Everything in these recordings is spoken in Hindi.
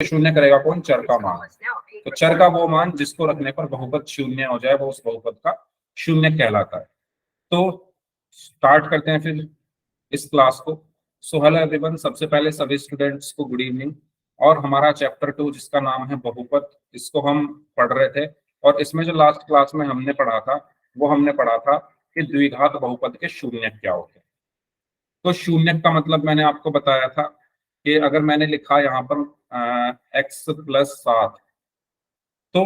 शून्य करेगा कौन? चर का मान। तो चर का वो मान जिसको रखने पर बहुपद शून्य हो जाए वो उस बहुपद का शून्य कहलाता है। तो स्टार्ट करते हैं फिर इस क्लास को। सो हेलो एवरीवन, सबसे पहले सभी स्टूडेंट्स को गुड इवनिंग। और हमारा चैप्टर 2 जिसका नाम है बहुपद, इसको हम पढ़ रहे थे। और इसमें जो लास्ट क्लास में हमने पढ़ा था वो हमने पढ़ा था कि द्विघात बहुपद के शून्य क्या होते हैं। तो शून्य का मतलब मैंने आपको बताया था कि अगर मैंने लिखा यहाँ पर x+7, तो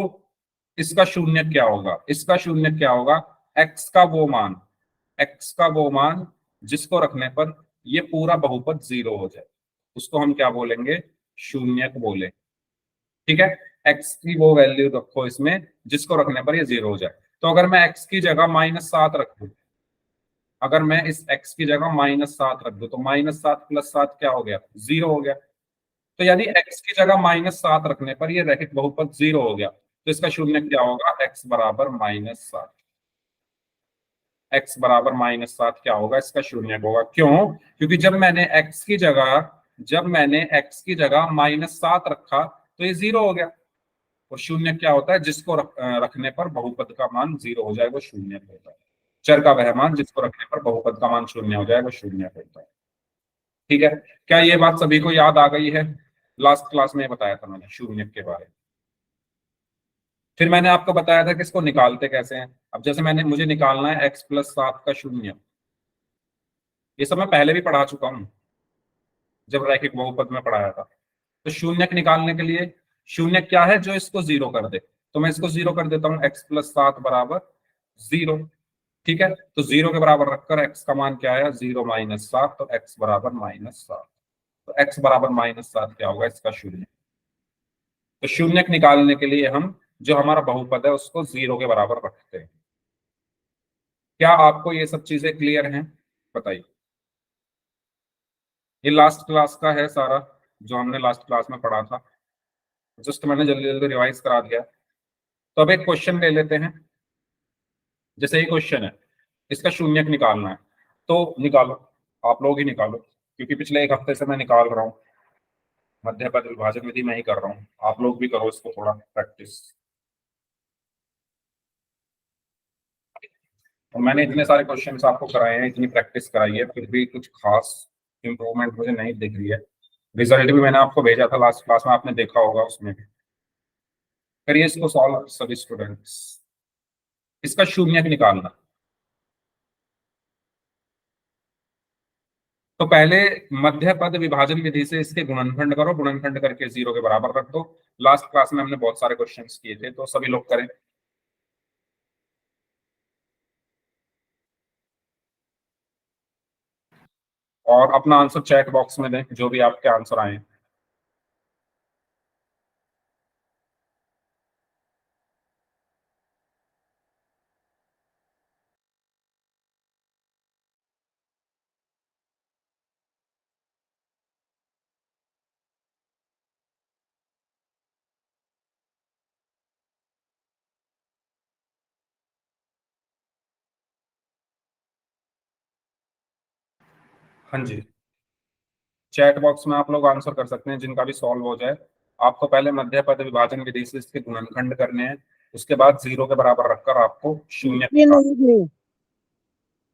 इसका शून्य क्या होगा? इसका शून्य क्या होगा? x का वो मान, x का वो मान जिसको रखने पर ये पूरा बहुपद जीरो हो जाए उसको हम क्या बोलेंगे? शून्यक बोले। ठीक है, x की वो वैल्यू रखो इसमें जिसको रखने पर ये जीरो हो जाए। तो अगर मैं x की जगह -7 रख दूं, अगर मैं इस x की जगह -7 रख दूं तो -7 + 7 क्या हो गया? जीरो हो गया। तो यानी x की जगह -7 रखने पर ये रैखिक बहुपद जीरो हो गया। तो इसका शून्य क्या होगा? x बराबर -7। x बराबर -7 क्या होगा? इसका शून्य होगा। क्यों? क्योंकि जब मैंने x की जगह -7 रखा तो ये जीरो हो गया। और शून्य क्या होता है? जिसको रखने पर बहुपद का मान जीरो हो जाए वो शून्य होता है। चर का वह मान जिसको रखने पर बहुपद का मान शून्य हो जाए वो शून्य होता है। ठीक है, क्या ये बात सभी को याद आ गई है? लास्ट क्लास में बताया था मैंने शून्य के बारे में। फिर मैंने आपको बताया था कि इसको निकालते कैसे हैं। अब जैसे मुझे निकालना है x+7 का शून्य। ये सब मैं पहले भी पढ़ा चुका हूं जब रैखिक बहुपद में पढ़ाया था। तो शून्य निकालने के लिए शून्य क्या है? जो इसको जीरो कर दे। तो मैं इसको जीरो कर देता हूँ, x+7 बराबर 0। ठीक है, तो 0 के बराबर रखकर x का मान क्या है? 0-7, तो x बराबर -7। तो x बराबर -7 क्या होगा? इसका शून्य। तो शून्य निकालने के लिए हम जो हमारा बहुपद है उसको 0 के बराबर रखते हैं। क्या आपको ये सब चीजें क्लियर हैं? बताइए। ये लास्ट क्लास का है सारा जो हमने लास्ट क्लास में पढ़ा था। जस्ट मैंने जल्दी जल्दी रिवाइज करा दिया। तो अब एक क्वेश्चन ले लेते हैं। जैसे ये क्वेश्चन है, इसका शून्य निकालना है। तो निकालो, आप लोग ही निकालो, क्योंकि पिछले एक हफ्ते से मैं निकाल रहा हूँ। मध्य पद विभाजन विधि मैं ही कर रहा हूँ, आप लोग भी करो इसको थोड़ा प्रैक्टिस। और मैंने इतने सारे क्वेश्चंस आपको कराए हैं, इतनी प्रैक्टिस कराई है, फिर भी कुछ खास इंप्रूवमेंट मुझे नहीं दिख रही है। रिजल्ट भी मैंने आपको भेजा था लास्ट क्लास में, आपने देखा होगा उसमें भी। करिए इसको सॉल्व सभी स्टूडेंट्स। इसका शून्य निकालना। तो पहले मध्य पद विभाजन विधि से इसके गुणनखंड करो, गुणनखंड करके 0 के बराबर रख दो। लास्ट क्लास में हमने बहुत सारे क्वेश्चंस किए थे, तो सभी लोग करें। और अपना आंसर चैट बॉक्स में दें, जो भी आपके आंसर आए। हाँ जी, चैट बॉक्स में आप लोग आंसर कर सकते हैं जिनका भी सॉल्व हो जाए। आपको पहले मध्य पद विभाजन विधि से इसके गुणनखंड करने हैं, उसके बाद 0 के बराबर रखकर आपको शून्य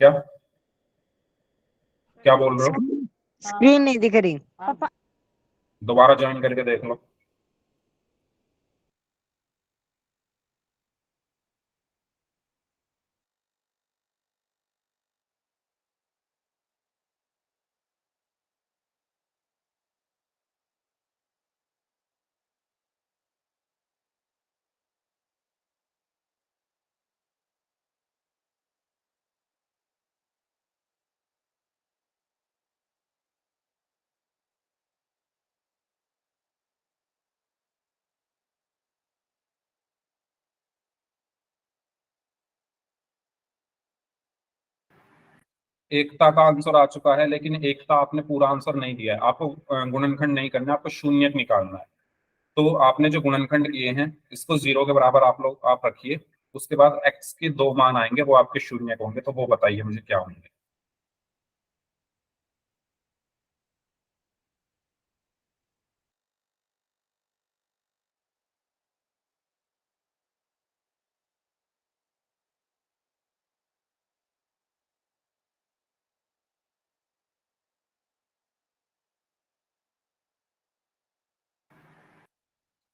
क्या क्या बोल रहे हो? स्क्रीन नहीं दिख रही। दोबारा ज्वाइन करके देख लो। एकता का आंसर आ चुका है, लेकिन एकता आपने पूरा आंसर नहीं दिया है। आपको गुणनखंड नहीं करना है, आपको शून्य निकालना है। तो आपने जो गुणनखंड किए हैं इसको 0 के बराबर आप रखिए। उसके बाद x के दो मान आएंगे, वो आपके शून्य होंगे। तो वो बताइए मुझे क्या होंगे।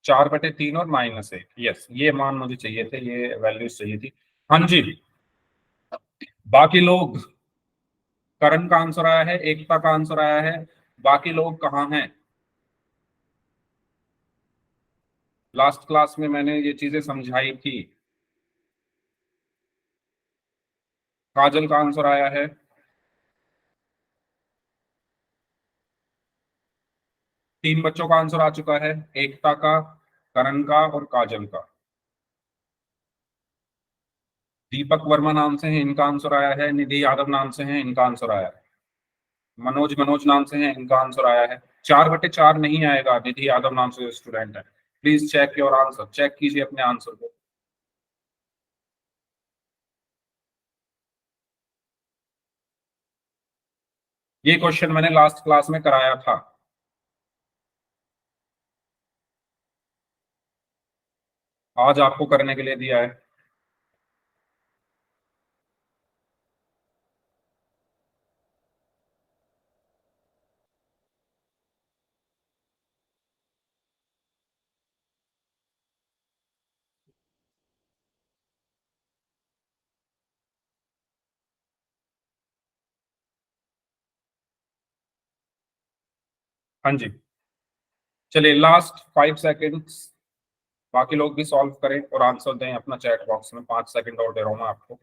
4/3 और -1। यस, ये मान मुझे चाहिए थे, ये वैल्यूज चाहिए थी। हाँ जी, बाकी लोग, करण का आंसर आया है, एकता का आंसर आया है, बाकी लोग कहाँ हैं? लास्ट क्लास में मैंने ये चीजें समझाई थी। काजल का आंसर आया है, 3 बच्चों का आंसर आ चुका है, एकता का, करण का और काजल का। दीपक वर्मा नाम से है, इनका आंसर आया है। निधि यादव नाम से है, इनका आंसर आया है। मनोज मनोज नाम से है, इनका आंसर आया है। 4/4 नहीं आएगा, निधि यादव नाम से स्टूडेंट है। Please check your answer, check कीजिए अपने आंसर को। ये क्वेश्चन मैंने लास्ट क्लास में कराया था। आज आपको करने के लिए दिया है। हाँ जी, चलिए लास्ट 5 सेकेंड्स, बाकी लोग भी सॉल्व करें और आंसर दें अपना चैट बॉक्स में। 5 सेकंड और दे रहा हूं मैं आपको।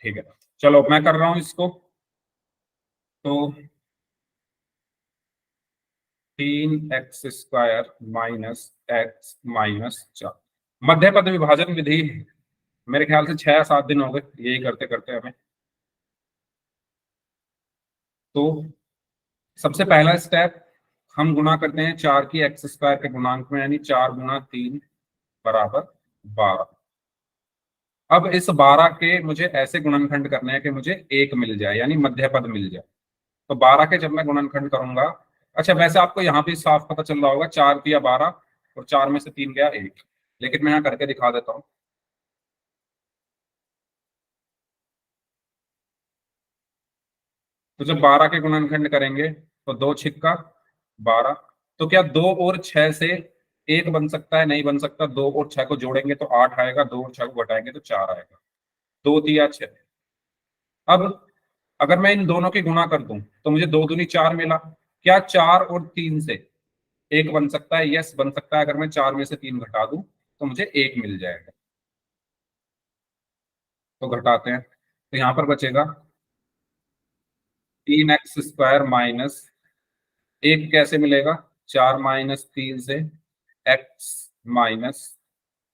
ठीक है, चलो मैं कर रहा हूं इसको। तो 3x² -x - 4 मध्य पद विभाजन विधि। मेरे ख्याल से 6 या 7 दिन हो गए यही करते करते हमें। तो सबसे पहला स्टेप, हम गुणा करते हैं 4 की x² के गुणांक में, यानी 4 × 3 = 12। अब इस 12 के मुझे ऐसे गुणनखंड करने हैं कि मुझे 1 मिल जाए, यानी मध्य पद मिल जाए। तो 12 के जब मैं गुणनखंड करूंगा, अच्छा वैसे आपको यहाँ भी साफ पता चल रहा होगा, 4 दिया 12 और 4 में से 3 गया 1, लेकिन मैं यहाँ करके दिखा देता हूँ। तो जब 12 के गुणनखंड करेंगे तो 2 × 6 = 12। तो क्या 2 और 6 से 1 बन सकता है? नहीं बन सकता। 2 और 6 को जोड़ेंगे तो 8 आएगा, 2 और 6 को घटाएंगे तो 4 आएगा। 2 × 6। अब अगर मैं इन दोनों की गुणा कर दूं तो मुझे 2 × 2 = 4 मिला। क्या 4 और 3 से 1 बन सकता है? यस बन सकता है। अगर मैं 4 में से 3 घटा दूं तो मुझे 1 मिल जाएगा। तो घटाते हैं, तो यहां पर बचेगा 3x² माइनस 1 कैसे मिलेगा? 4 - 3 से x -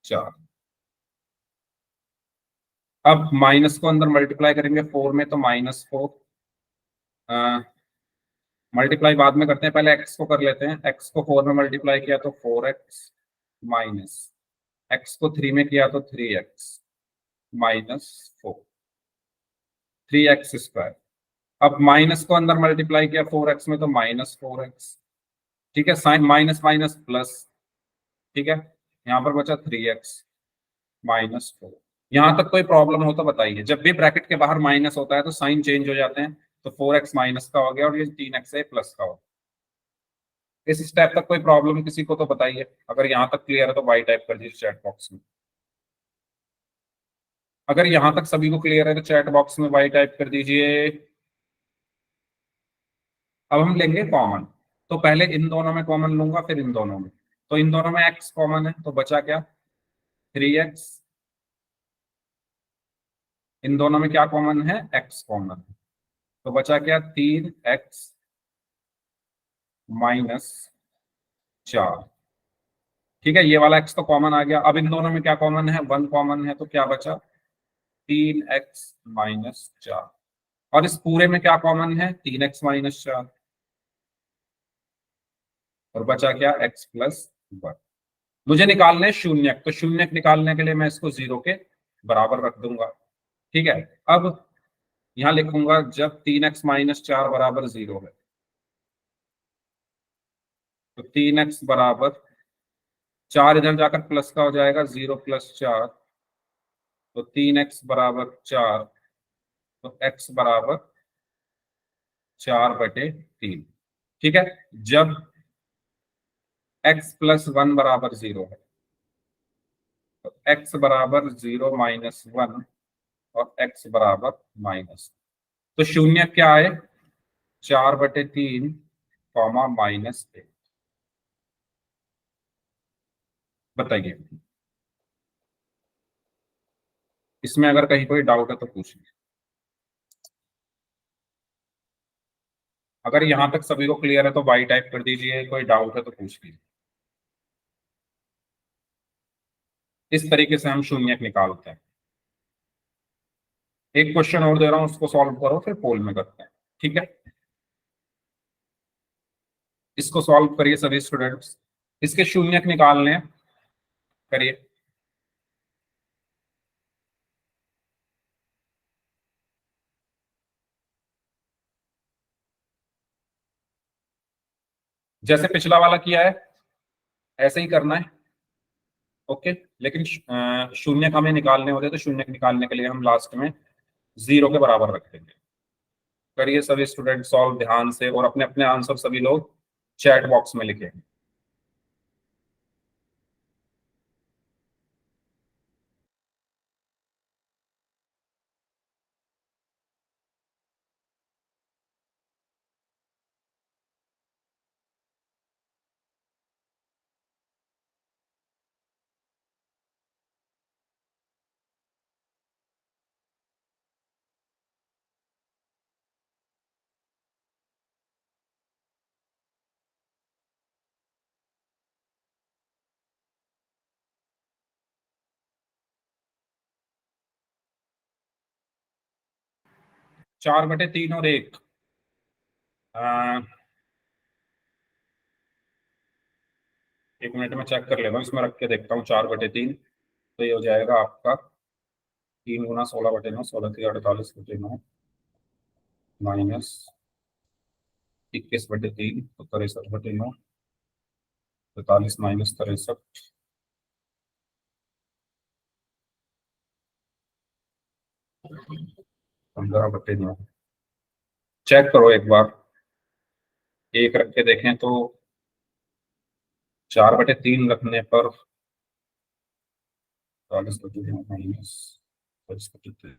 4। अब माइनस को अंदर मल्टीप्लाई करेंगे 4 में तो -4। मल्टीप्लाई बाद में करते हैं, पहले x को कर लेते हैं। x को 4 में मल्टीप्लाई किया तो 4x माइनस x को 3 में किया तो 3x -4, 3x²। अब माइनस को अंदर मल्टीप्लाई किया 4x में तो -4x। ठीक है, साइन माइनस माइनस प्लस। ठीक है, यहाँ पर बचा 3x -4। यहाँ तक कोई प्रॉब्लम हो तो बताइए। जब भी ब्रैकेट के बाहर माइनस होता है तो साइन चेंज हो जाते हैं। तो 4x माइनस का हो गया और ये 3x है प्लस का हो। इस स्टेप तक कोई प्रॉब्लम किसी को तो बताइए। अगर यहाँ तक क्लियर है तो वाई टाइप कर दीजिए चैट बॉक्स में। अगर यहाँ तक सभी को क्लियर है तो चैट बॉक्स में वाई टाइप कर दीजिए। अब हम लेंगे कॉमन। तो पहले इन दोनों में कॉमन लूंगा, फिर इन दोनों में। तो इन दोनों में x कॉमन है तो बचा क्या? 3x। इन दोनों में क्या कॉमन है? x कॉमन है तो बचा क्या? 3x -4। ठीक है, ये वाला x तो कॉमन आ गया। अब इन दोनों में क्या कॉमन है? 1 कॉमन है तो क्या बचा? 3x - 4। और इस पूरे में क्या कॉमन है? 3x - 4। और बचा क्या? x + 1। मुझे निकालने शून्यक, तो शून्यक निकालने के लिए मैं इसको 0 के बराबर रख दूंगा। ठीक है, अब यहां लिखूंगा जब 3x - 4 = 0 है तो 3x = 4 इधर जाकर प्लस का हो जाएगा, 0 + 4 तो 3x = 4 तो x = 4/3। ठीक है, जब x+1 बराबर 0 है तो x बराबर 0 -1 और x बराबर माइनस, तो शून्य क्या है? 4/3 -1। बताइए, इसमें अगर कहीं कोई डाउट है तो पूछिए। अगर यहां तक सभी को क्लियर है तो बाई टाइप कर दीजिए, कोई डाउट है तो पूछ लीजिए। इस तरीके से हम शून्यक निकालते हैं। एक क्वेश्चन और दे रहा हूं, उसको सॉल्व करो, फिर पोल में करते हैं। ठीक है, इसको सॉल्व करिए सभी स्टूडेंट्स। इसके शून्यक निकालने हैं, करिए। जैसे पिछला वाला किया है ऐसे ही करना है। ओके, लेकिन शून्यक हमें निकालने होते हैं, तो शून्यक निकालने के लिए हम लास्ट में 0 के बराबर रख देंगे। करिए सभी स्टूडेंट सॉल्व ध्यान से, और अपने अपने आंसर सभी लोग चैट बॉक्स में लिखें। 4/3 और 1, एक मिनट में चेक कर लेता हूँ, इसमें रख के देखता हूँ। 4/3 तो ये हो जाएगा आपका 3 गुना 16/9, 16×3 = 48/9 माइनस 21/3 तो 63/9, 43 - 63 15/9। चेक करो एक बार, एक रख के देखें तो 4/3 रखने पर 43/9 माइनस 43/3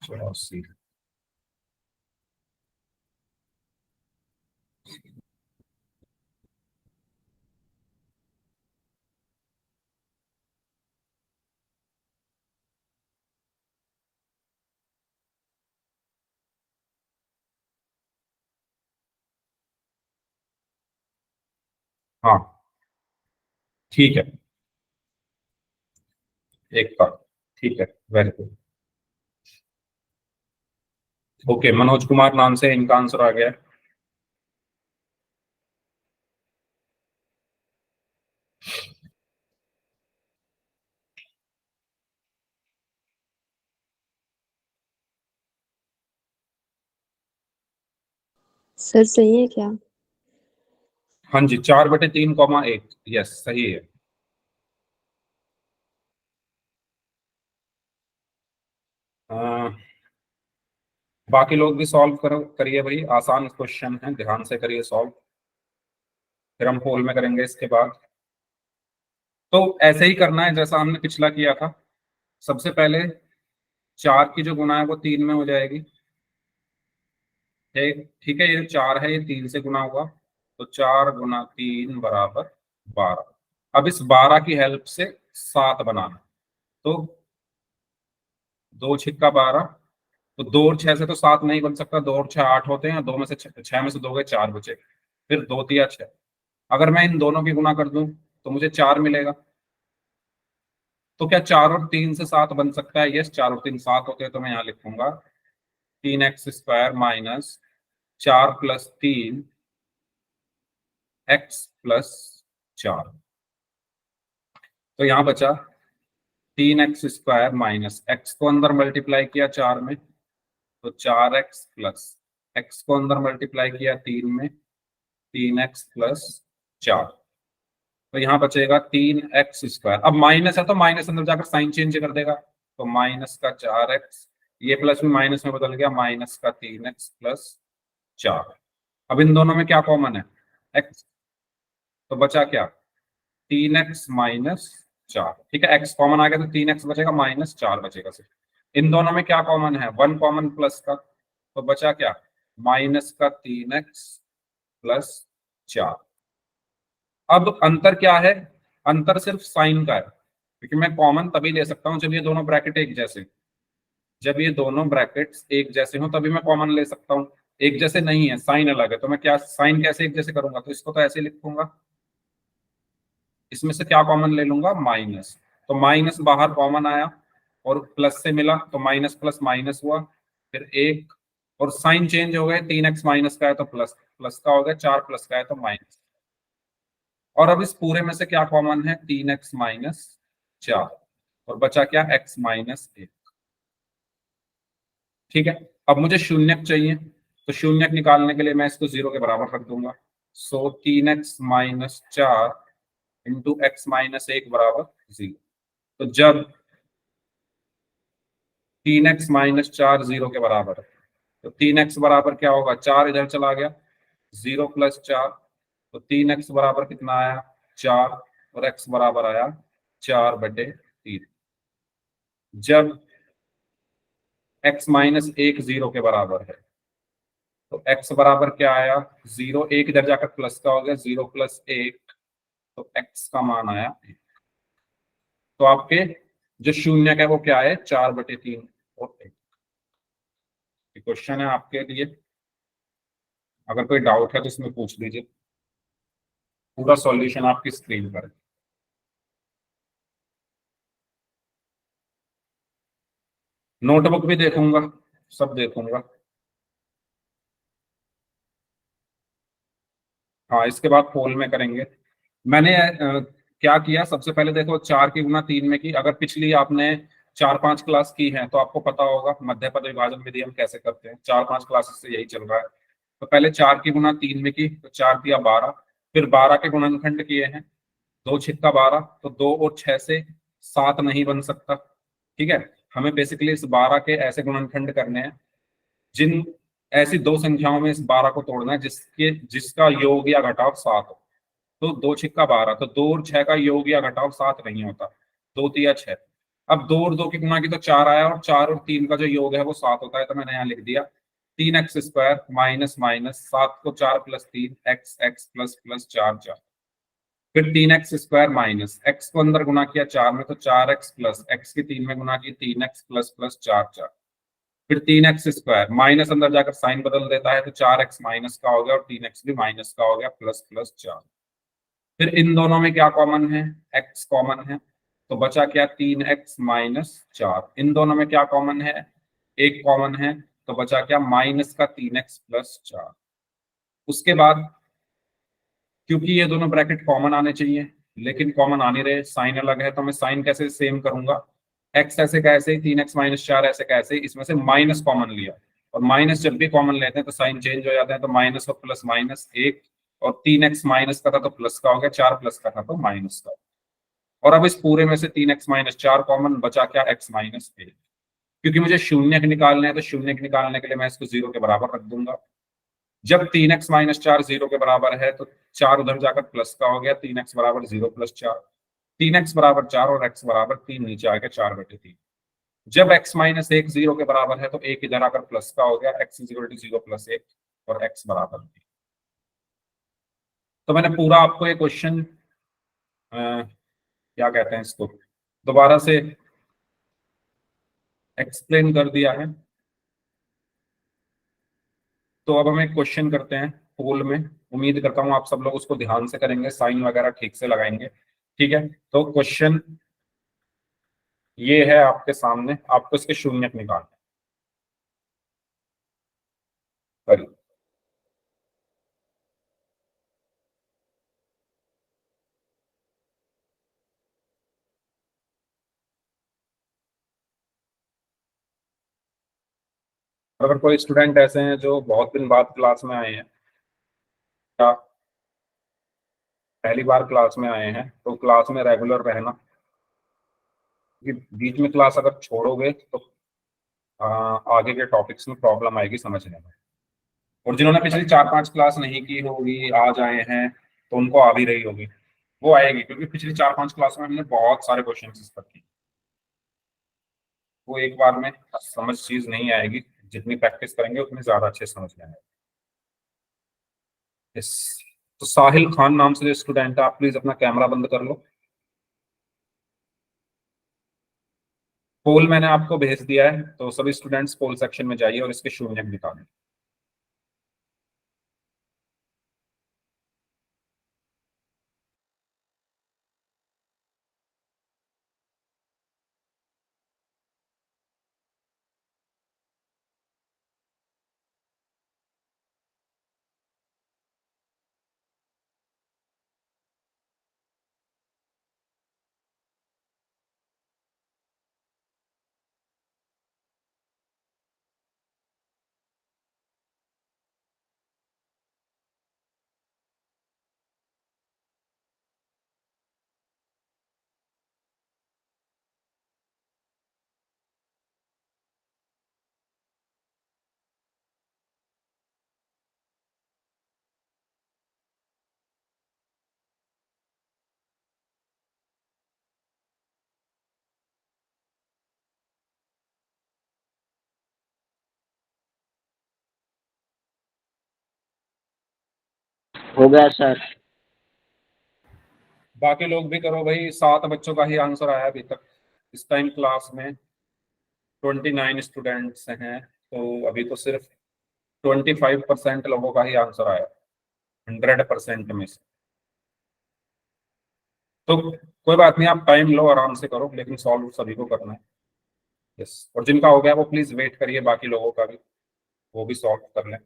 84। हाँ ठीक है, एक का, ठीक है, very good. Okay, Manoj Kumar नाम से इनका आंसर आ गया। सर सही है क्या? हाँ जी, 4/3, 1, यस सही है। बाकी लोग भी सॉल्व करो, करिए भाई, आसान क्वेश्चन है, ध्यान से करिए सॉल्व, फिर हम पोल में करेंगे इसके बाद। तो ऐसे ही करना है जैसा हमने पिछला किया था। सबसे पहले 4 की जो गुना है वो 3 में हो जाएगी। ठीक है, ये 4 है, ये 3 से गुना हुआ, तो 4 × 3 = 12। अब इस 12 की हेल्प से 7 बनाना, तो 2×6 = 12, तो 2 और 6 से तो 7 नहीं बन सकता, 2 और 6 8 होते हैं, 2 में से 6 में से 2 गए, 4 बचे, फिर 2 × 3 = 6। अगर मैं इन दोनों की गुना कर दूं तो मुझे 4 मिलेगा। तो क्या 4 और 3 से 7 बन सकता है? यस, 4 और 3 7 होते हैं, तो मैं यहाँ लिखूंगा 3x² - 4 + 3 x + 4। तो यहाँ बचा 3x² - x को अंदर मल्टीप्लाई किया 4 में, तो 4x + x को अंदर मल्टीप्लाई किया 3 में, 3x प्लस 4। तो यहाँ बचेगा 3x²। अब माइनस है तो माइनस अंदर जाकर साइन चेंज कर देगा, तो माइनस का 4x, ये प्लस में माइनस में बदल गया, माइनस का 3x प्लस 4। अब इन दोनों में क्या कॉमन है? x। तो बचा क्या? 3x minus 4। ठीक है, x कॉमन आ गया तो 3x बचेगा, माइनस 4 बचेगा सिर्फ। इन दोनों में क्या कॉमन है? 1 कॉमन प्लस का, तो बचा क्या? माइनस का 3x प्लस 4। अब अंतर क्या है? अंतर सिर्फ साइन का है, क्योंकि मैं कॉमन तभी ले सकता हूं जब ये दोनों ब्रैकेट एक जैसे, जब ये दोनों ब्रैकेट्स एक जैसे हो तभी मैं कॉमन ले सकता हूं। एक जैसे नहीं है, साइन अलग है, तो मैं क्या साइन कैसे एक जैसे करूंगा? तो इसको तो ऐसे लिखूंगा, इसमें से क्या कॉमन ले लूंगा? माइनस। तो माइनस बाहर कॉमन आया और प्लस से मिला, तो माइनस प्लस माइनस हुआ, फिर एक, और साइन चेंज हो गए, 3x माइनस का है तो प्लस, प्लस का हो गया, 4 प्लस का है तो माइनस। और अब इस पूरे में से क्या कॉमन है? 3x माइनस 4, और बचा क्या? x minus 1। ठीक है, अब मुझे शून्यक चाहिए, तो शून्यक निकालने के लिए मैं इसको 0 के बराबर रख दूंगा। सो 3x minus 4 into x minus 1 बराबर 0। तो जब 3x माइनस 4 0 के बराबर है, तो 3x बराबर क्या होगा? 4 इधर चला गया, 0 प्लस 4, तो 3x बराबर कितना आया? 4, और x बराबर आया 4/3। जब x माइनस 1 0 के बराबर है, तो x बराबर क्या आया? 0, 1 इधर जाकर प्लस का हो गया, 0 प्लस 1, तो x का मान आया 1। तो आपके जो शून्य है वो क्या है? 4/3 और 1। क्वेश्चन है आपके लिए, अगर कोई डाउट है तो इसमें पूछ लीजिए। पूरा सॉल्यूशन आपकी स्क्रीन पर है। नोटबुक भी देखूंगा, सब देखूंगा। हाँ, इसके बाद पोल में करेंगे। मैंने क्या किया, सबसे पहले देखो 4 की गुना 3 में की। अगर पिछली आपने 4-5 क्लास की है तो आपको पता होगा मध्य पद विभाजन विधि हम कैसे करते हैं, 4-5 क्लासेस से यही चल रहा है। तो पहले 4 की गुना 3 में की, तो 4 दिया 12, फिर 12 के गुणनखंड किए हैं, 2 छिक्का 12, तो 2 और 6 से 7 नहीं बन सकता। ठीक है, हमें बेसिकली इस 12 के ऐसे गुणनखंड करने हैं जिन ऐसी दो संख्याओं में इस 12 को तोड़ना है जिसका योग या घटाव 7 हो। तो 2 छिक्का 12, तो 2 और 6 का योग या घटाव 7 नहीं होता, 2 तिया 6। अब 2 और 2 की गुणा की तो 4 आया, और 4 और 3 का जो योग है वो 7 होता है, तो मैंने यहाँ लिख दिया 3x² माइनस माइनस 7 को 4 plus 3 x x plus plus 4 4। फिर 3x² माइनस x को अंदर गुना किया 4 में, तो 4x प्लस x की 3 में गुना की 3x प्लस प्लस 4 4। फिर 3x² माइनस अंदर जाकर साइन बदल देता है, तो 4x माइनस का हो गया और 3x भी माइनस का हो गया, प्लस प्लस 4। फिर इन दोनों में क्या कॉमन है? x कॉमन है, तो बचा क्या? 3x minus 4। इन दोनों में क्या कॉमन है? 1 कॉमन है, तो बचा क्या? माइनस का 3x प्लस 4। उसके बाद क्योंकि ये दोनों ब्रैकेट कॉमन आने चाहिए, लेकिन कॉमन आ नहीं रहे, साइन अलग है, तो मैं साइन कैसे सेम करूंगा? x ऐसे का ऐसे ही, 3x माइनस 4 ऐसे का ऐसे ही, इसमें से माइनस कॉमन लिया, और माइनस जब भी कॉमन लेते हैं तो साइन चेंज हो जाते हैं, तो माइनस और प्लस माइनस 1, और 3x माइनस का था तो प्लस का हो गया, 4 प्लस का था तो माइनस का। और अब इस पूरे में से 3x माइनस 4 कॉमन, बचा क्या? x minus 1। क्योंकि मुझे शून्य निकालने हैं तो शून्य निकालने के लिए मैं इसको 0 के बराबर रख दूंगा। जब 3x माइनस 4 0 के बराबर है, तो 4 उधर जाकर प्लस का हो गया, 3x बराबर 0 प्लस 4, 3x बराबर 4 और x बराबर 3, नीचे आ गया 4/3। जब x माइनस 1 0 के बराबर है, तो 1 इधर आकर प्लस का हो गया, x is equal to 0 plus 1, और x बराबर 3। तो मैंने पूरा आपको ये क्वेश्चन क्या कहते हैं इसको, दोबारा से एक्सप्लेन कर दिया है। तो अब हम एक क्वेश्चन करते हैं पोल में। उम्मीद करता हूँ आप सब लोग उसको ध्यान से करेंगे, साइन वगैरह ठीक से लगाएंगे। ठीक है, तो क्वेश्चन ये है आपके सामने, आपको इसके शून्यक निकालने हैं। करिए। अगर कोई स्टूडेंट ऐसे हैं जो बहुत दिन बाद क्लास में आए हैं, या पहली बार क्लास में आए हैं तो क्लास में रेगुलर रहना, क्योंकि बीच में क्लास अगर छोड़ोगे तो आगे के टॉपिक्स में प्रॉब्लम आएगी समझने में। और जिन्होंने पिछली 4-5 क्लास नहीं की होगी, आज आए हैं, तो उनको आ भी रही होगी, वो आएगी, क्योंकि पिछली 4-5 क्लास में हमने बहुत सारे क्वेश्चन इस पर किए। वो एक बार में समझ चीज नहीं आएगी, जितनी प्रैक्टिस करेंगे उतनी ज्यादा अच्छे समझ में आएगा। यस। तो साहिल खान नाम से जो स्टूडेंट है, आप प्लीज अपना कैमरा बंद कर लो। पोल मैंने आपको भेज दिया है, तो सभी स्टूडेंट्स पोल सेक्शन में जाइए और इसके शून्य निकालें। हो गया सर। बाकी लोग भी करो भाई, 7 बच्चों का ही आंसर आया अभी तक। इस टाइम क्लास में 29 स्टूडेंट्स हैं, तो अभी तो सिर्फ 25% लोगों का ही आंसर आया 100% में से। तो कोई बात नहीं, आप टाइम लो, आराम से करो, लेकिन सॉल्व सभी को करना है। यस। और जिनका हो गया वो प्लीज वेट करिए बाकी लोगों का भी, वो भी सॉल्व कर लें।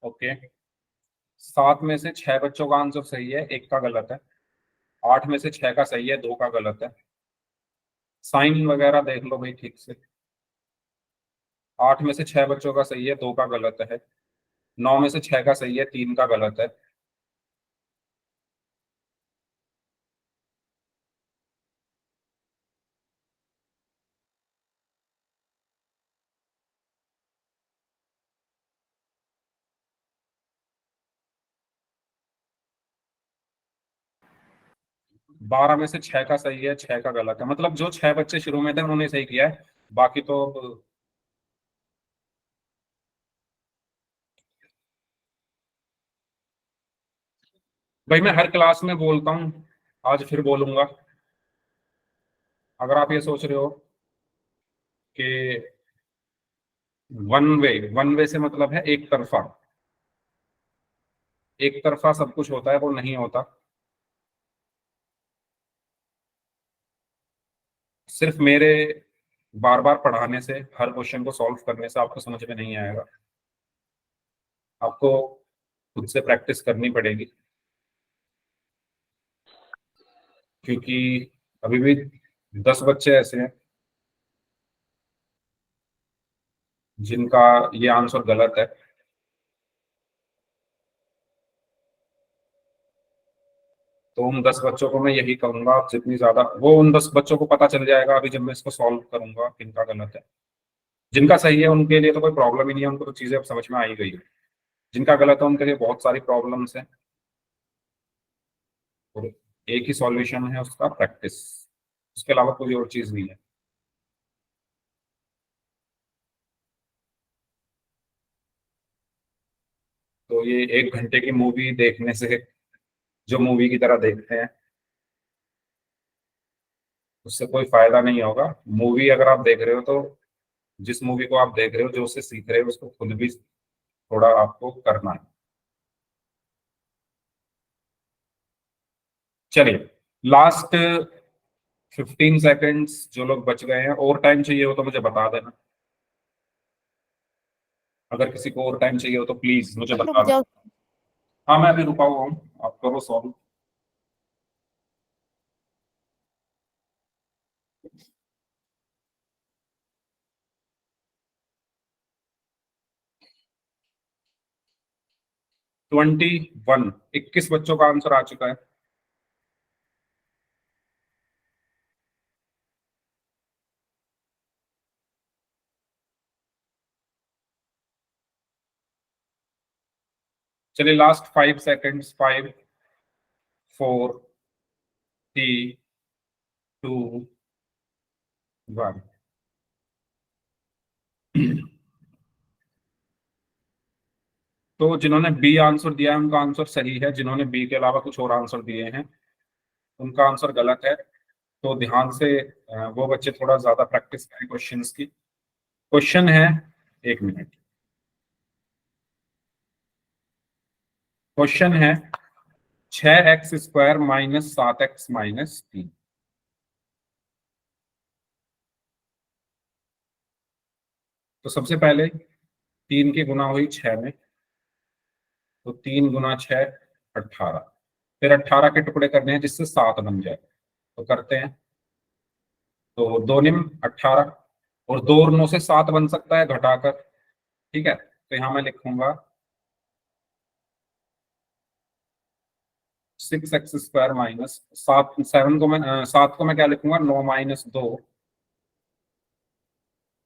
ओके। 7 में से 6 बच्चों का आंसर सही है, एक का गलत है। 8 में से 6 का सही है, 2 का गलत है। साइन वगैरह देख लो भाई ठीक से। 8 में से 6 बच्चों का सही है, 2 का गलत है। 9 में से 6 का सही है, 3 का गलत है। बारह में से 6 का सही है, 6 का गलत है। मतलब जो 6 बच्चे शुरू में थे उन्होंने सही किया है, बाकी तो भाई मैं हर क्लास में बोलता हूँ, आज फिर बोलूंगा। अगर आप ये सोच रहे हो कि वन वे से मतलब है एक तरफा, एक तरफा सब कुछ होता है, वो नहीं होता। सिर्फ मेरे बार बार पढ़ाने से, हर क्वेश्चन को सॉल्व करने से आपको समझ में नहीं आएगा। आपको खुद से प्रैक्टिस करनी पड़ेगी, क्योंकि अभी भी 10 बच्चे ऐसे हैं जिनका ये आंसर गलत है। तो उन 10 बच्चों को मैं यही कहूंगा, आप जितनी ज्यादा, वो उन 10 बच्चों को पता चल जाएगा अभी जब मैं इसको सॉल्व करूंगा किनका गलत है। जिनका सही है उनके लिए तो कोई प्रॉब्लम ही नहीं है, उनको तो चीजें अब समझ में आ ही गई है। जिनका गलत है उनके लिए बहुत सारी प्रॉब्लम्स हैं, और एक ही सॉल्यूशन है उसका, प्रैक्टिस। उसके अलावा कोई और चीज नहीं है। तो ये 1 घंटे की मूवी देखने से, जो मूवी की तरह देखते हैं, उससे कोई फायदा नहीं होगा। मूवी अगर आप देख रहे हो तो जिस मूवी को आप देख रहे हो, जो उससे सीख रहे हो, उसको खुद भी थोड़ा आपको करना है। चलिए, लास्ट 15 सेकंड्स जो लोग बच गए हैं, और टाइम चाहिए हो तो मुझे बता देना। अगर किसी को और टाइम चाहिए हो तो प्लीज मुझे बता देना। हाँ मैं अभी रुका हुआ हूँ, आप करो सॉल्व। ट्वेंटी 21 बच्चों का आंसर आ चुका है। चलिए लास्ट 5 सेकंड्स, 5 4 3 2 1। तो जिन्होंने बी आंसर दिया है उनका आंसर सही है, जिन्होंने बी के अलावा कुछ और आंसर दिए हैं उनका आंसर गलत है। तो ध्यान से वो बच्चे थोड़ा ज्यादा प्रैक्टिस करें क्वेश्चंस की। क्वेश्चन है, 1 मिनट। क्वेश्चन है 6x² माइनस 7x माइनस 3। तो सबसे पहले 3 की गुना हुई 6 में, तो 3 गुना 6 18। फिर 18 के टुकड़े करने हैं जिससे 7 बन जाए, तो करते हैं। तो 2 निम 18, और 2 और 9 से 7 बन सकता है घटाकर। ठीक है, तो यहां मैं लिखूंगा 6x² माइनस 7 को मैं क्या लिखूंगा, 9 माइनस 2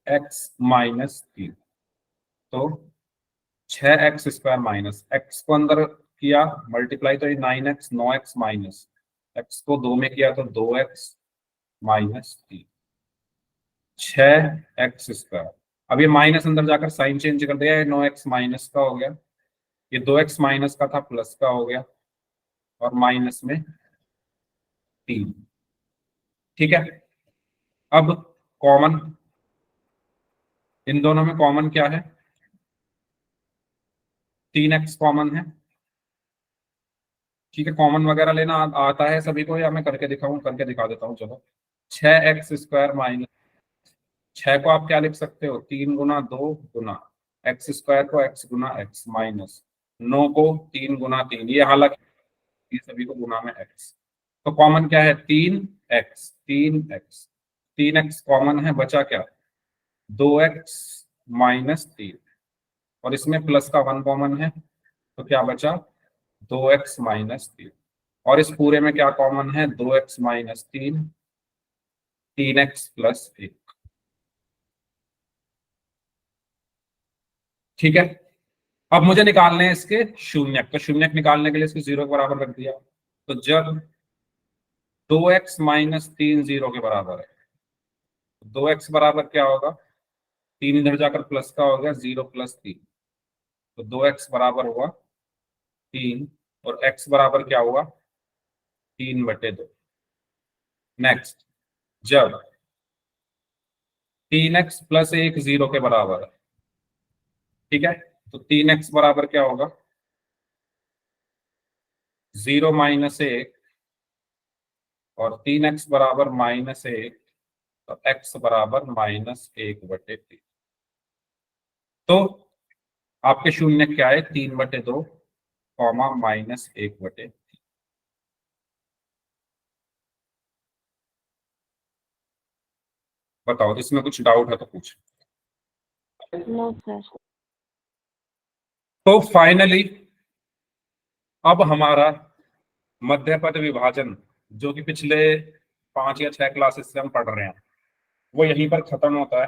x माइनस 3। तो 6x² माइनस x को अंदर किया मल्टीप्लाई, तो ये 9x 9x माइनस x को 2 में किया तो 2x माइनस 3, 6x²। अब ये माइनस अंदर जाकर साइन चेंज कर दिया, ये 9x माइनस का हो गया, ये 2x माइनस का था प्लस का हो गया, और माइनस में 3। ठीक है, अब कॉमन, इन दोनों में कॉमन क्या है, 3x कॉमन है। ठीक है, कॉमन वगैरह लेना आता है सभी को, या मैं करके दिखाऊं, करके दिखा देता हूँ चलो। 6x² माइनस, 6 को आप क्या लिख सकते हो, 3 गुना 2 गुना x² को x गुना x माइनस 9 को 3 गुना 3, ये हालांकि ये सभी को गुना में x। तो कॉमन क्या है, 3x 3x, 3x कॉमन है, बचा क्या 2x माइनस 3, और इसमें प्लस का 1 कॉमन है, तो क्या बचा 2x माइनस 3। और इस पूरे में क्या कॉमन है, 2x माइनस 3, 3x प्लस 1। ठीक है, अब मुझे निकालने हैं इसके शून्यक, तो शून्यक निकालने के लिए इसको 0 के बराबर रख दिया। तो जब 2x माइनस 3 0 के बराबर है, 2x बराबर क्या होगा, 3 इधर जाकर प्लस का हो गया, 0 प्लस 3, तो 2x बराबर हुआ 3, और x बराबर क्या हुआ 3/2। नेक्स्ट, जब 3x प्लस 1 0 के बराबर है, ठीक है, तो 3x बराबर क्या होगा 0 माइनस 1, और 3x बराबर -1, तो x बराबर -1/3। तो आपके शून्य क्या है, 3/2 कॉमा -1/3। बताओ, इसमें कुछ डाउट है तो पूछ। No sir. तो फाइनली अब हमारा मध्य पद विभाजन, जो कि पिछले 5 या 6 क्लासेस से हम पढ़ रहे हैं, वो यहीं पर खत्म होता है।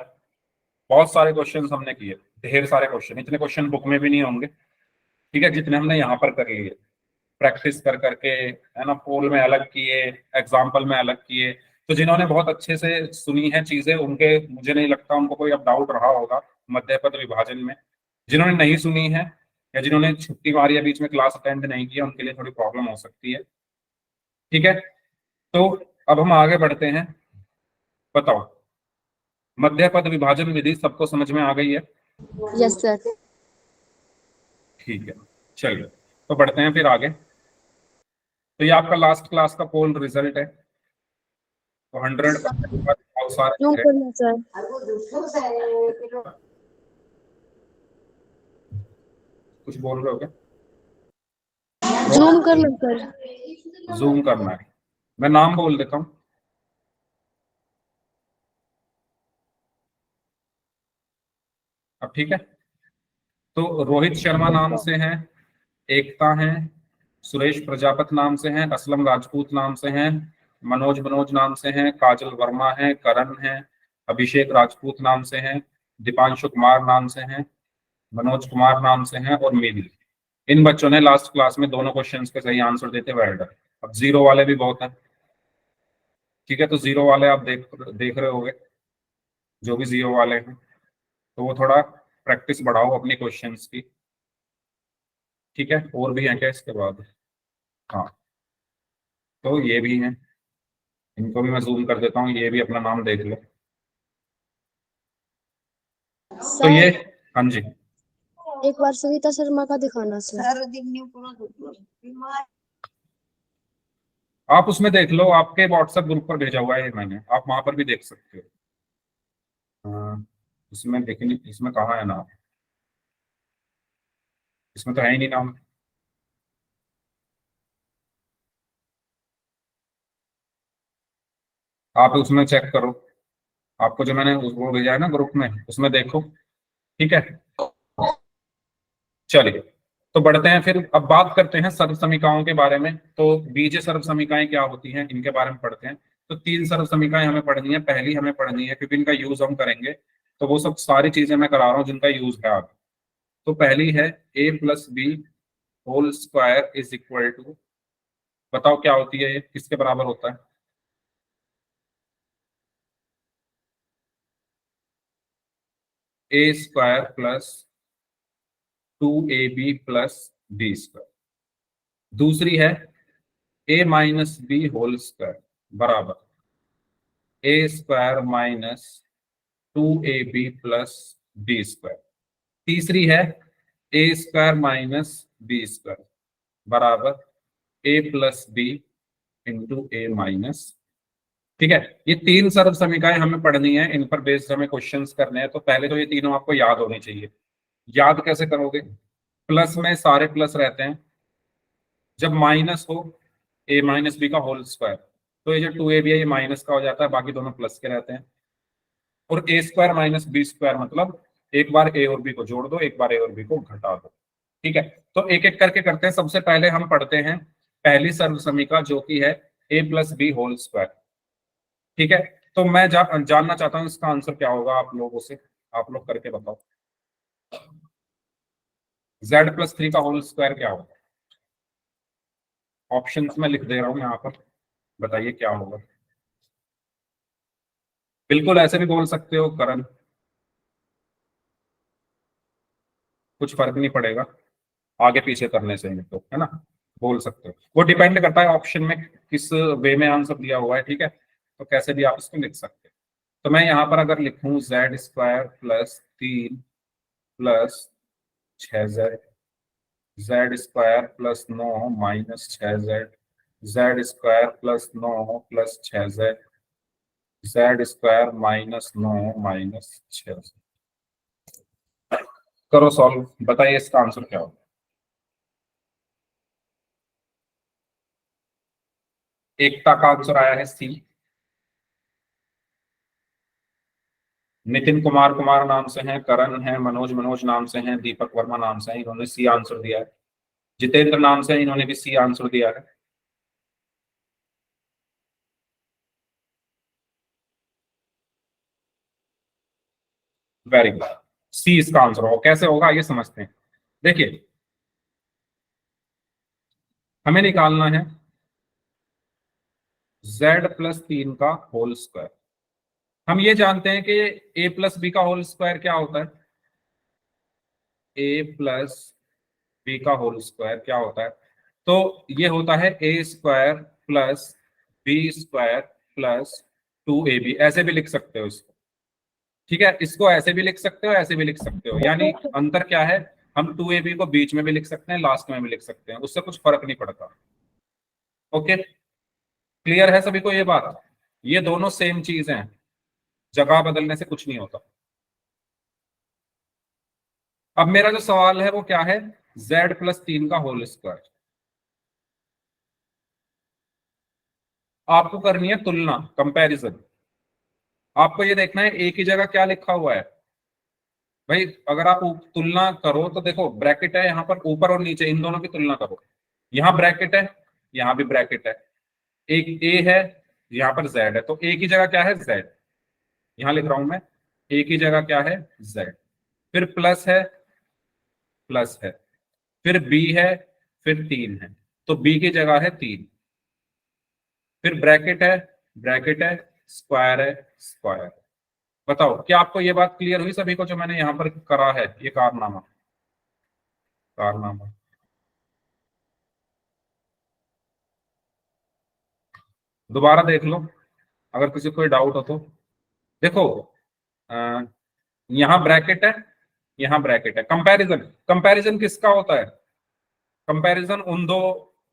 बहुत सारे क्वेश्चंस हमने किए, ढेर सारे क्वेश्चन, इतने क्वेश्चन बुक में भी नहीं होंगे। ठीक है, जितने हमने यहाँ पर कर लिए प्रैक्टिस कर करके, है ना, पोल में अलग किए, एग्जाम्पल में अलग किए। तो जिन्होंने बहुत अच्छे से सुनी है चीजें, उनके मुझे नहीं लगता उनको कोई अब डाउट रहा होगा मध्य पद विभाजन में। जिन्होंने नहीं सुनी है, या जिन्होंने छुट्टी मारी है, बीच में क्लास अटेंड नहीं किया, उनके लिए थोड़ी प्रॉब्लम हो सकती है। ठीक है, तो अब हम आगे बढ़ते हैं। बताओ, मध्य पद विभाजन विधि सबको समझ में आ गई है? Yes sir. ठीक है, चलिए तो बढ़ते हैं फिर आगे। तो ये आपका लास्ट क्लास का पोल रिजल्ट है। तो 100 बहुत सारे जूम हैं। करना सर, कुछ बोल रहे हो क्या? जूम कर लो सर। जूम करना है, मैं नाम बोल देता हूँ। अब ठीक है। तो रोहित शर्मा नाम से है, एकता है, सुरेश प्रजापत नाम से है, असलम राजपूत नाम से है, मनोज मनोज नाम से है, काजल वर्मा है, करण है, अभिषेक राजपूत नाम से है, दीपांशु कुमार नाम से है, मनोज कुमार नाम से है और मिली। इन बच्चों ने लास्ट क्लास में दोनों क्वेश्चंस के सही आंसर देते वेल डन। अब जीरो वाले भी बहुत हैं, ठीक है। तो जीरो वाले आप देख रहे होंगे, जो भी जीरो वाले हैं, तो वो थोड़ा प्रैक्टिस बढ़ाओ अपनी क्वेश्चंस की, ठीक है। और भी हैं क्या इसके बाद? हाँ, तो ये भी हैं, इनको भी मैं जूम कर देता हूँ, ये भी अपना नाम देख लो। तो ये, सर हाँ जी, एक बार सविता शर्मा का दिखाना सर। आप उसमें देख लो, आपके व्हाट्सएप ग्रुप पर भेजा हुआ है ये मैंने, आप वहां पर भी देख सकते हो। हाँ, इसमें देखिए, इसमें कहाँ है नाम? इसमें तो है ही नहीं नाम। आप उसमें चेक करो, आपको जो मैंने वो भेजा है ना ग्रुप में, उसमें देखो, ठीक है। चलिए, तो बढ़ते हैं फिर, अब बात करते हैं सर्व समीकरणों के बारे में। तो बीजीय सर्व समीकरण क्या होती हैं, इनके बारे में पढ़ते हैं। तो तीन सर्व समीकरण हमें पढ़नी है। पहली हमें पढ़नी है, क्योंकि इनका यूज हम करेंगे, तो वो सब सारी चीजें मैं करा रहा हूँ जिनका यूज है आगे। तो पहली है a plus B whole square is equal to, बताओ क्या होती है ये, किसके बराबर होता है? A square plus 2ab plus B square. दूसरी है a minus B whole square बराबर A square minus 2ab plus B square. तीसरी है A square minus B square बराबर A plus B into A minus. ठीक है, ये तीन सर्व समीकरण हमें पढ़नी है, इन पर बेस्ड हमें क्वेश्चंस करने हैं। तो पहले तो ये तीनों आपको याद होनी चाहिए। याद कैसे करोगे? प्लस में सारे प्लस रहते हैं, जब माइनस हो ए माइनस बी का होल स्क्वायर, तो ये जो 2ab है ये माइनस का हो जाता है, बाकी दोनों प्लस के रहते हैं। और ए स्क्वायर माइनस बी स्क्वायर मतलब एक बार ए और बी को जोड़ दो, एक बार ए और बी को घटा दो, ठीक है। तो एक एक करके करते हैं। सबसे पहले हम पढ़ते हैं पहली सर्व समीकरण, जो कि है ए प्लस बी होल स्क्वायर, ठीक है। तो मैं जानना चाहता हूं इसका आंसर क्या होगा आप लोगों से, आप लोग करके बताओ। z+3 का होल स्क्वायर क्या होगा? ऑप्शंस में लिख दे रहा हूं यहाँ पर, बताइए क्या होगा। बिल्कुल ऐसे भी बोल सकते हो करण, कुछ फर्क नहीं पड़ेगा आगे पीछे करने से, तो है ना, बोल सकते हो। वो डिपेंड करता है ऑप्शन में किस वे में आंसर दिया हुआ है, ठीक है। तो कैसे भी आप इसको लिख सकते हैं। तो मैं यहाँ पर अगर लिखूं z² plus 3 plus 6z, z² plus 9 minus 6z, z² plus 9 plus 6z, z² minus 9 minus 6z। करो सॉल्व, बताइए इसका आंसर क्या होगा। एकता का आंसर आया है सी। नितिन कुमार कुमार नाम से हैं, करण है, मनोज मनोज नाम से हैं, दीपक वर्मा नाम से हैं, इन्होंने सी आंसर दिया है। जितेंद्र नाम से इन्होंने भी सी आंसर दिया है। वेरी गुड, सी इसका आंसर होगा। कैसे होगा ये समझते हैं। देखिए, हमें निकालना है z+3 का होल स्क्वायर। हम ये जानते हैं कि a प्लस बी का होल स्क्वायर क्या होता है, a प्लस बी का होल स्क्वायर क्या होता है? तो ये होता है a² plus b² plus 2ab। ऐसे भी लिख सकते हो इसको, ठीक है। इसको ऐसे भी लिख सकते हो, ऐसे भी लिख सकते हो, यानी अंतर क्या है, हम 2ab को बीच में भी लिख सकते हैं, लास्ट में भी लिख सकते हैं, उससे कुछ फर्क नहीं पड़ता। ओके, क्लियर है सभी को ये बात? ये दोनों सेम चीज हैं, जगह बदलने से कुछ नहीं होता। अब मेरा जो सवाल है वो क्या है, z+3 का होल स्क्वायर। आपको करनी है तुलना, कंपैरिजन। आपको ये देखना है एक ही जगह क्या लिखा हुआ है। भाई अगर आप तुलना करो तो देखो ब्रैकेट है यहाँ पर, ऊपर और नीचे इन दोनों की तुलना करो। यहाँ ब्रैकेट है, यहाँ भी ब्रैकेट है, एक ए है, यहाँ पर जेड है, तो एक ही जगह क्या है, जेड। यहाँ लिख रहा हूं मैं, एक ही जगह क्या है, जेड। फिर प्लस है, प्लस है, फिर बी है, फिर 3 है, तो बी की जगह है 3। फिर ब्रैकेट है, स्क्वायर है, स्क्वायर। बताओ क्या आपको ये बात क्लियर हुई सभी को, जो मैंने यहाँ पर करा है ये कारनामा, कारनामा। दोबारा देख लो अगर किसी को कोई डाउट हो तो। देखो अ, यहाँ ब्रैकेट है, यहाँ ब्रैकेट है। कंपैरिजन, कंपैरिजन किसका होता है, कंपैरिजन उन दो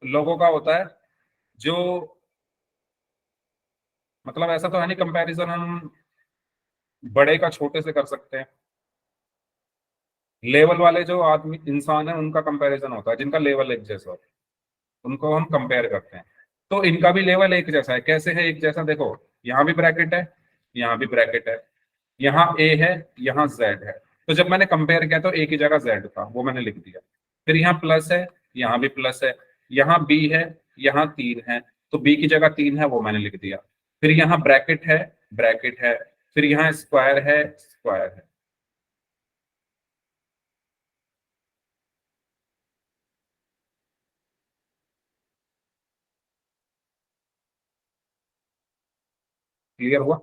लोगों का होता है जो, मतलब ऐसा तो है नहीं कंपैरिजन हम बड़े का छोटे से कर सकते हैं। लेवल वाले जो आदमी इंसान है उनका कंपैरिजन होता है, जिनका लेवल एक जैसा हो, उनको हम कंपेयर करते हैं। तो इनका भी लेवल एक जैसा है। कैसे है एक जैसा, देखो यहाँ भी ब्रैकेट है, यहाँ भी ब्रैकेट है, यहाँ ए है, यहाँ जेड है। तो जब मैंने कंपेयर किया तो एक ही जगह जेड था, वो मैंने लिख दिया। फिर यहाँ प्लस है, यहाँ भी प्लस है, यहाँ बी है, यहाँ 3 है, तो बी की जगह 3 है, वो मैंने लिख दिया। फिर यहाँ ब्रैकेट है, ब्रैकेट है, फिर यहाँ स्क्वायर है, स्क्वायर है। क्लियर हुआ?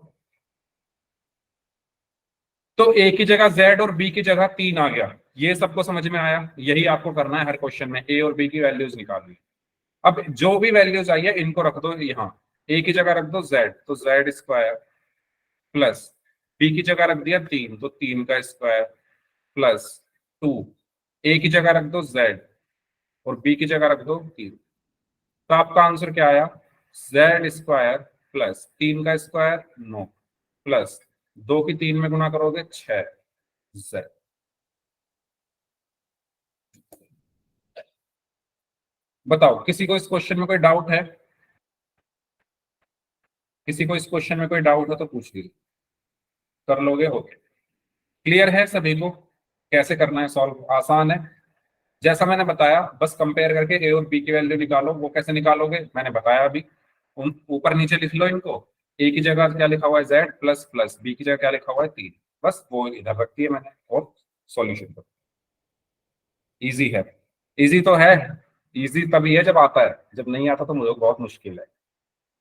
तो ए की जगह जेड और बी की जगह 3 आ गया। ये सबको समझ में आया? यही आपको करना है हर क्वेश्चन में, ए और बी की वैल्यूज निकालनी। अब जो भी वैल्यूज आई है इनको रख दो यहाँ, ए की जगह रख दो जेड, तो जेड स्क्वायर, प्लस बी की जगह रख दिया 3, तो 3 का स्क्वायर, प्लस 2, ए की जगह रख दो जेड और बी की जगह रख दो 3। तो आपका आंसर क्या आया, जेड स्क्वायर प्लस 3 का स्क्वायर 9, प्लस 2 की 3 में गुना करोगे 6 जेड। बताओ किसी को इस क्वेश्चन में कोई डाउट है? किसी को इस क्वेश्चन में कोई डाउट हो तो पूछ लीजिए, कर लोगे? हो गया? क्लियर है सभी को कैसे करना है सॉल्व? आसान है, जैसा मैंने बताया। बस कंपेयर करके ए और बी की वैल्यू निकालो। वो कैसे निकालोगे मैंने बताया अभी, उन ऊपर नीचे लिख लो इनको। ए की जगह क्या लिखा हुआ है, जेड प्लस प्लस, बी की जगह क्या लिखा हुआ है 3, बस वो इधर रखती है मैंने और सॉल्यूशन करो। इजी है, इजी तो है। इजी तभी है जब आता है, जब नहीं आता तो मुझे बहुत मुश्किल है।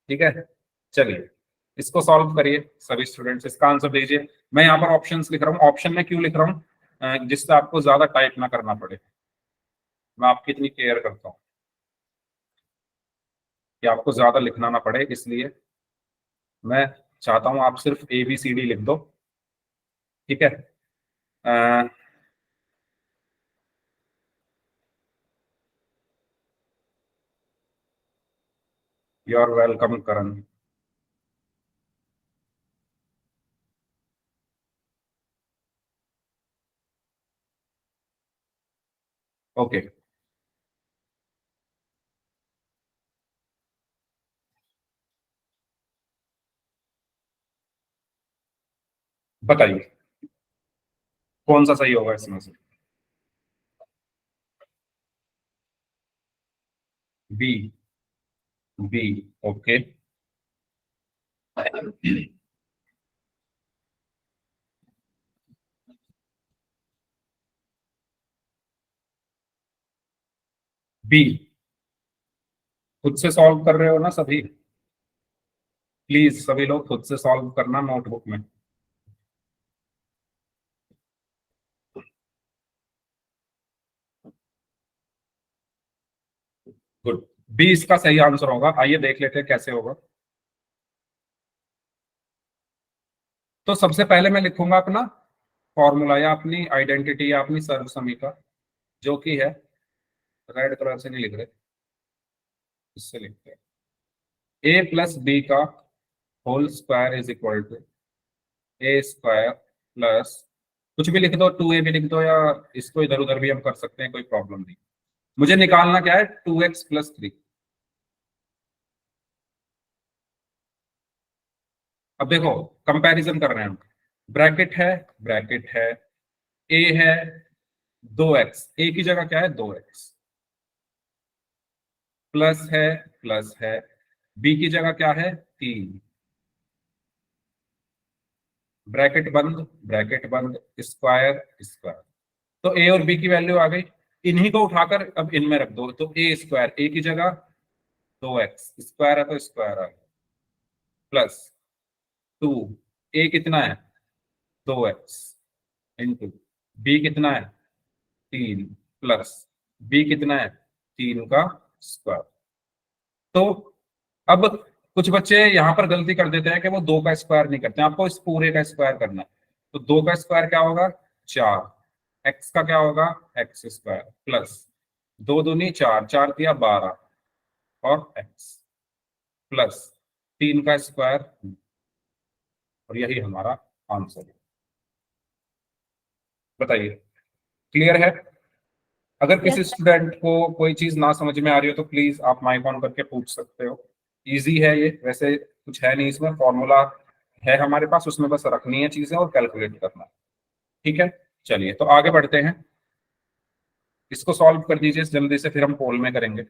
ठीक है, चलिए इसको सॉल्व करिए सभी स्टूडेंट्स, इसका आंसर दीजिए। मैं यहाँ पर ऑप्शंस लिख रहा हूँ। ऑप्शन में क्यों लिख रहा हूँ, जिससे आपको ज्यादा टाइप ना करना पड़े। मैं आपकी इतनी केयर करता हूँ कि आपको ज्यादा लिखना ना पड़े, इसलिए मैं चाहता हूँ आप सिर्फ ABCD लिख दो। ठीक है, you are welcome Karan. Okay, बताइए कौन सा सही होगा इसमें से? B, B, okay. बी, खुद से सॉल्व कर रहे हो ना सभी? प्लीज सभी लोग खुद से सॉल्व करना नोटबुक में। गुड, बी इसका सही आंसर होगा। आइए देख लेते हैं कैसे होगा। तो सबसे पहले मैं लिखूंगा अपना फॉर्मूला या अपनी आइडेंटिटी या अपनी सर्वसमीकरण, जो कि है, रेड कलर से नहीं लिख रहे, इससे लिखते हैं, a प्लस बी का whole square is equal to A square plus कुछ भी लिख दो, 2a भी लिख दो, या इसको इधर उधर भी हम कर सकते हैं, कोई प्रॉब्लम नहीं। मुझे निकालना क्या है, 2x प्लस 3। अब देखो कंपैरिजन कर रहे हैं हम, ब्रैकेट है, a है 2x, a की जगह क्या है 2x, प्लस है b की जगह क्या है 3, ब्रैकेट बंद, स्क्वायर स्क्वायर। तो a और b की वैल्यू आ गई, इन्हीं को उठाकर अब इनमें रख दो, तो a स्क्वायर, a की जगह 2x, स्क्वायर है तो स्क्वायर आ गया, प्लस 2, a कितना है 2x, इंटू b कितना है 3, प्लस b कितना है 3 का स्क्वायर। तो अब कुछ बच्चे यहाँ पर गलती कर देते हैं कि वो 2 का स्क्वायर नहीं करते हैं, आपको इस पूरे का स्क्वायर करना है। तो 2 का स्क्वायर क्या होगा 4, x का क्या होगा एक्स स्क्वायर, प्लस 2 दूनी 4, 4 दिया 12 और x, प्लस 3 का स्क्वायर, और यही हमारा आंसर है। बताइए क्लियर है? अगर किसी स्टूडेंट को कोई चीज ना समझ में आ रही हो तो प्लीज आप माइक ऑन करके पूछ सकते हो। इजी है ये, वैसे कुछ है नहीं इसमें, फॉर्मूला है हमारे पास, उसमें बस रखनी है चीजें और कैलकुलेट करना है। ठीक है, चलिए तो आगे बढ़ते हैं, इसको सॉल्व कर दीजिए जल्दी से, फिर हम पोल में करेंगे।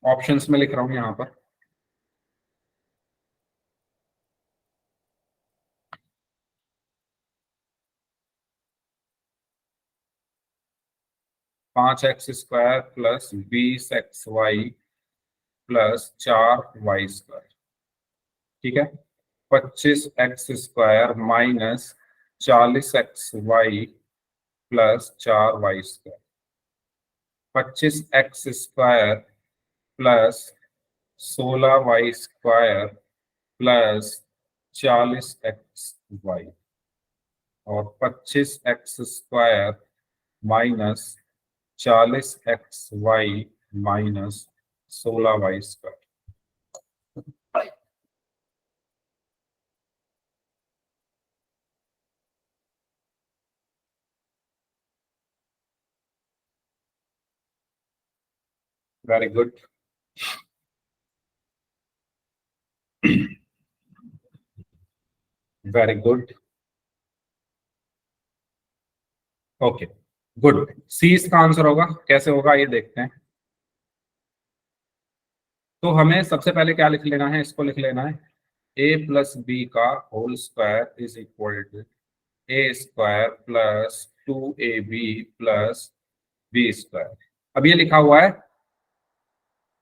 ऑप्शंस में लिख रहा हूं यहाँ पर, पांच x square plus 20xy plus 4y square, ठीक है, 25x square minus 40xy plus 4y square, 25x square plus 16y square plus 40xy, और 25x square minus 40xy minus 16y square. Very good, very good, okay good. C इसका आंसर होगा, कैसे होगा ये देखते हैं। तो हमें सबसे पहले क्या लिख लेना है, इसको लिख लेना है a प्लस बी का whole square is equal to A square plus 2ab plus B square. अब ये लिखा हुआ है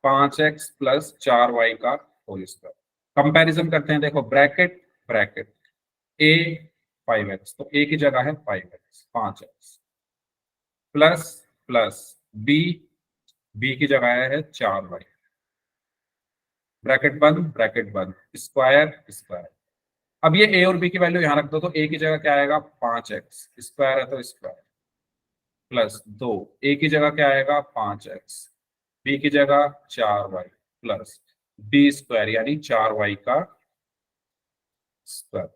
5x प्लस 4y का होल स्क्वायर। कंपैरिजन करते हैं, देखो ब्रैकेट ब्रैकेट a 5x, तो a की जगह है 5x 5x, plus plus b की जगह है 4y, ब्रैकेट बंद, स्क्वायर स्क्वायर। अब ये a और b की वैल्यू यहां रख दो, तो a की जगह क्या आएगा 5x, स्क्वायर है तो स्क्वायर, प्लस 2, a की जगह क्या आएगा 5x, b की जगह 4y, प्लस b स्क्वायर यानी 4y का स्क्वायर।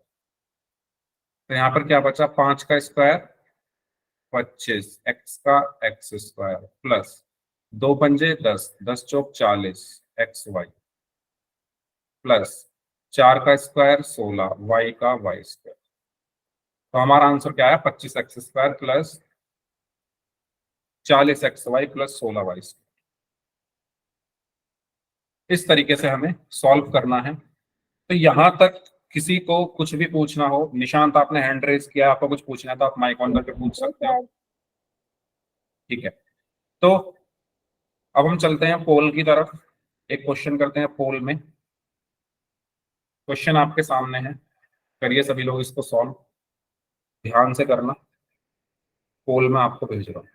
तो यहाँ पर क्या बचा, 5 का स्क्वायर 25, x का एक्स स्क्वायर, प्लस 2 पंजे 10, 10 चौक 40 xy, प्लस 4 का स्क्वायर 16, y का y स्क्वायर। तो हमारा आंसर क्या है 25x square plus 40xy plus 16y square. इस तरीके से हमें सॉल्व करना है। तो यहां तक किसी को कुछ भी पूछना हो, निशांत आपने हैंड रेज किया, आपको कुछ पूछना है तो आप माइक ऑन करके पूछ सकते हो। ठीक है, तो अब हम चलते हैं पोल की तरफ, एक क्वेश्चन करते हैं पोल में। क्वेश्चन आपके सामने है, करिए सभी लोग इसको सॉल्व, ध्यान से करना, पोल में आपको भेज रहा हूं।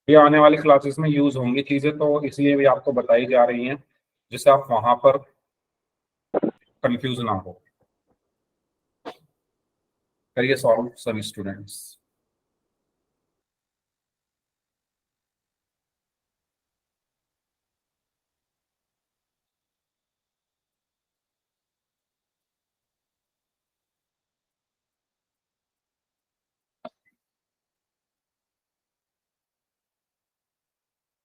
ये आने वाली क्लासेस में यूज होंगी चीजें, तो इसलिए भी आपको बताई जा रही हैं जिससे आप वहां पर कंफ्यूज ना हो। करिए सॉल्व सभी स्टूडेंट्स।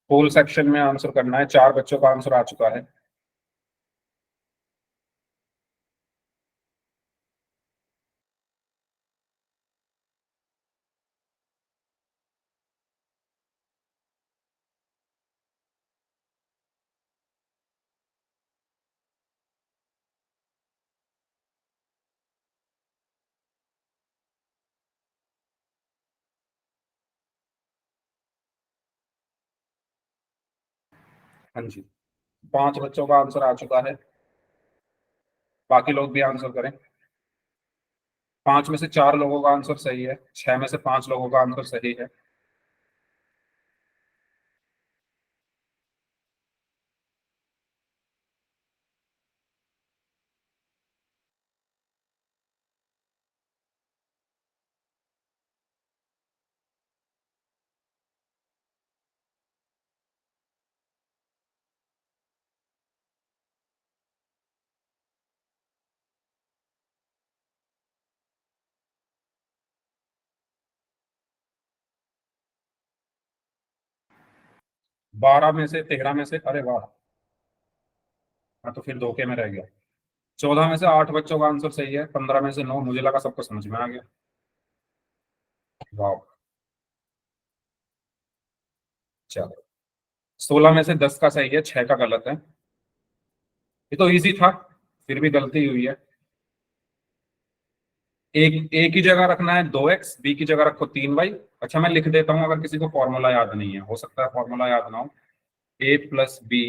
होल सेक्शन में आंसर करना है। 4 बच्चों का आंसर आ चुका है। हाँ जी, 5 बच्चों का आंसर आ चुका है। बाकी लोग भी आंसर करें। 5 में से 4 लोगों का आंसर सही है, 6 में से 5 लोगों का आंसर सही है। बारह में से 13 में से, अरे वाह, हाँ तो फिर धोखे में रह गया। 14 में से 8 बच्चों का आंसर सही है, 15 में से 9। मुझे लगा सबको समझ में आ गया। वाह, चलो। 16 में से 10 का सही है, 6 का गलत है। ये तो इजी था, फिर भी गलती हुई है। एक की जगह रखना है 2x, बी की जगह रखो 3y। अच्छा मैं लिख देता हूं, अगर किसी को फॉर्मूला याद नहीं है, हो सकता है फॉर्मूला याद ना हो। a plus B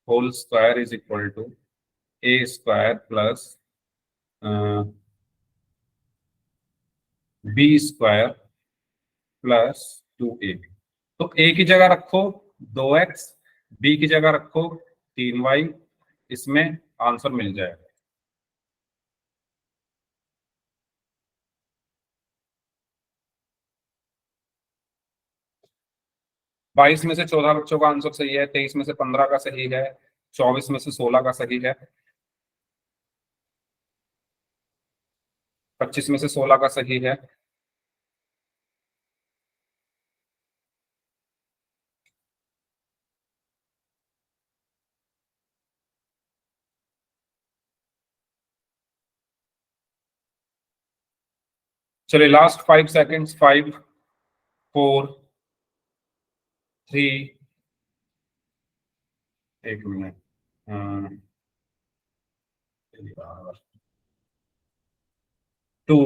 whole square is equal to A square plus B square plus 2a। तो a की जगह रखो 2x, b की जगह रखो 3y, इसमें आंसर मिल जाएगा। बाईस में से 14 बच्चों का आंसर सही है, 23 में से 15 का सही है, 24 में से 16 का सही है, 25 में से 16 का सही है। चलिए लास्ट 5 सेकेंड्स। 5 4 3, एक मिनट, 2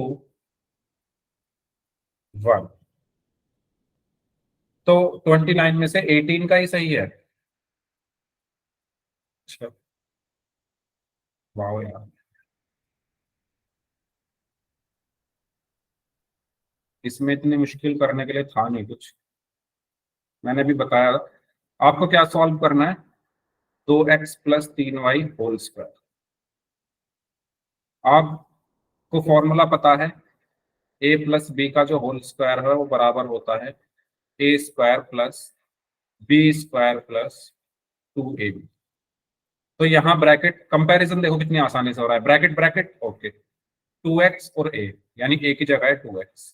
1। तो 29 में से 18 का ही सही है। अच्छा, वाह यार, इसमें इतनी मुश्किल करने के लिए था नहीं कुछ। मैंने भी बताया आपको क्या सॉल्व करना है। 2x plus 3y whole square. आपको फॉर्मूला पता है, a प्लस बी का जो होल स्क्वायर है वो बराबर होता है a square plus B square plus 2ab। तो यहाँ ब्रैकेट कंपैरिजन देखो कितनी आसानी से हो रहा है। ब्रैकेट ब्रैकेट ओके, 2x और a, यानी a की जगह है 2x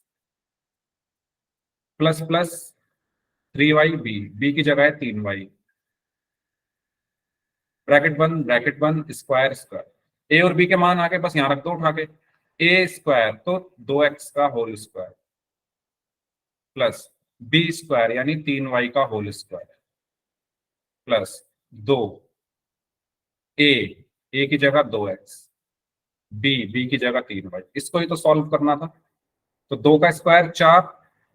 plus plus 3y B की जगह है 3y, ब्रैकेट बंद स्क्वायर स्क्वायर। ए और बी के मान आके बस यहाँ रख दो उठा के। ए स्क्वायर तो 2x का whole square plus B square यानी 3y का whole square plus 2 A, A की जगह 2x, बी की जगह 3y। इसको ही तो सॉल्व करना था। तो 2 का स्क्वायर 4,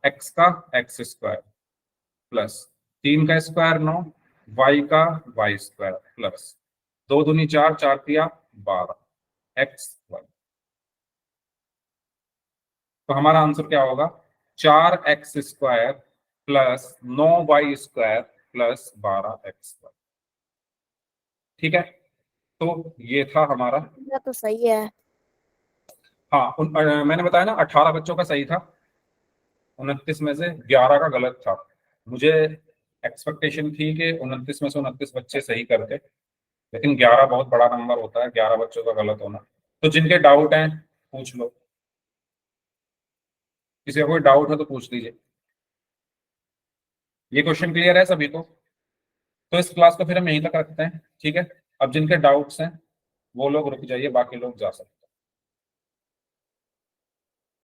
x का x स्क्वायर प्लस 3 का स्क्वायर 9, y का y स्क्वायर प्लस 2 दूनी 4, 4 तिया 12 x y। तो हमारा आंसर क्या होगा? 4x square plus 9y square plus 12x। ठीक है, तो ये था हमारा। मेरा तो सही है। हाँ मैंने बताया ना 18 बच्चों का सही था, 29 में से 11 का गलत था। मुझे एक्सपेक्टेशन थी कि 29 में से 29 बच्चे सही करते, लेकिन 11 बहुत बड़ा नंबर होता है, 11 बच्चों का गलत होना। तो जिनके डाउट हैं पूछ लो, किसी का कोई डाउट है तो पूछ लीजिए। ये क्वेश्चन क्लियर है सभी को? तो इस क्लास को फिर हम यहीं तक रखते हैं, ठीक है। अब जिनके डाउट्स हैं वो लोग रुक जाइए, बाकी लोग जा सकते हैं।